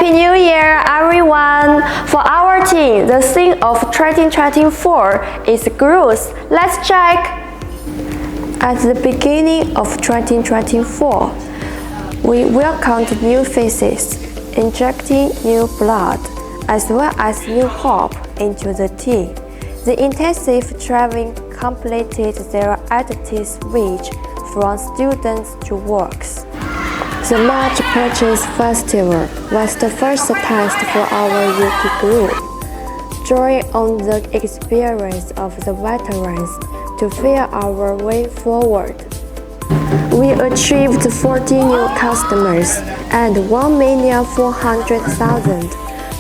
Happy New Year, everyone! For our team, the theme of 2024 is growth. Let's check! At the beginning of 2024, we welcomed new faces, injecting new blood, as well as new hope into the team. The intensive traveling completed their identity switch from students to works. The March Purchase Festival was the first test for our UK group, drawing on the experience of the veterans to fuel our way forward. We achieved 40 new customers and 1,400,000,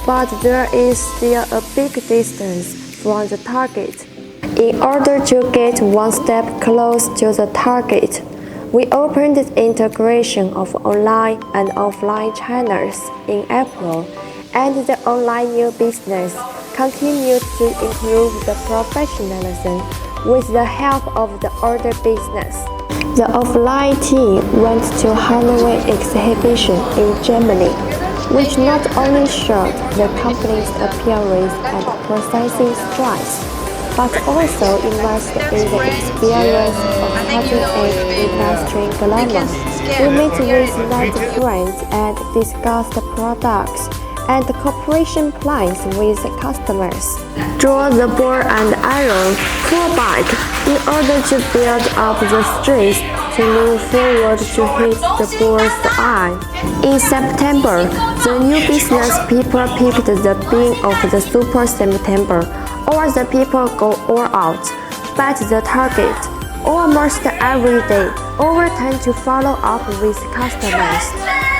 but there is still a big distance from the target. In order to get one step close to the target, we opened the integration of online and offline channels in April, and the online new business continued to improve the professionalism with the help of the order business. The offline team went to Longwang exhibition in Germany, which not only showed the company's appearance and processing strengths, but also immersed in the experience of cutting-edge industry glamour. We met with 90 friends and discussed products and cooperation plans with customers. Draw the ball and arrow, pull back, in order to build up the strength to move forward to hit the bull's eye. In September, the new business people picked the beam of the Super September, or the people go all out, bet the target, almost every day, overtime to follow up with customers.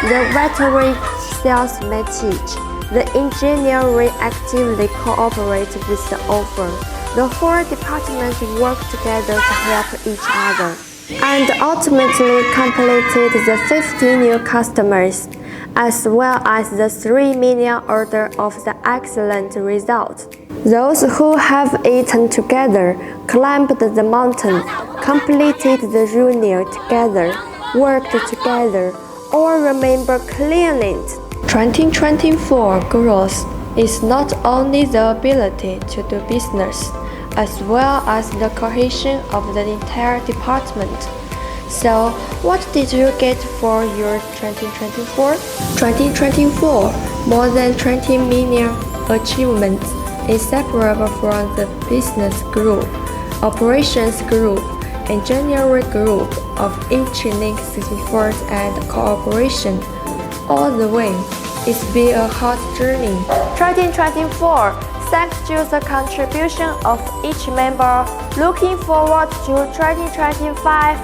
The veteran sales message, the engineering actively cooperate with the offer. The whole department work together to help each other, and ultimately completed the 50 new customers, as well as the 3 million order of the excellent result. Those who have eaten together, climbed the mountain, completed the journey together, worked together, or remember clearly. 2024 growth is not only the ability to do business, as well as the cohesion of the entire department. So, what did you get for your 2024? 2024, more than 20 million achievements, inseparable from the business group, operations group, engineering group of each link support and cooperation. All the way, it's been a hard journey. 2024, thanks to the contribution of each member, looking forward to 2025.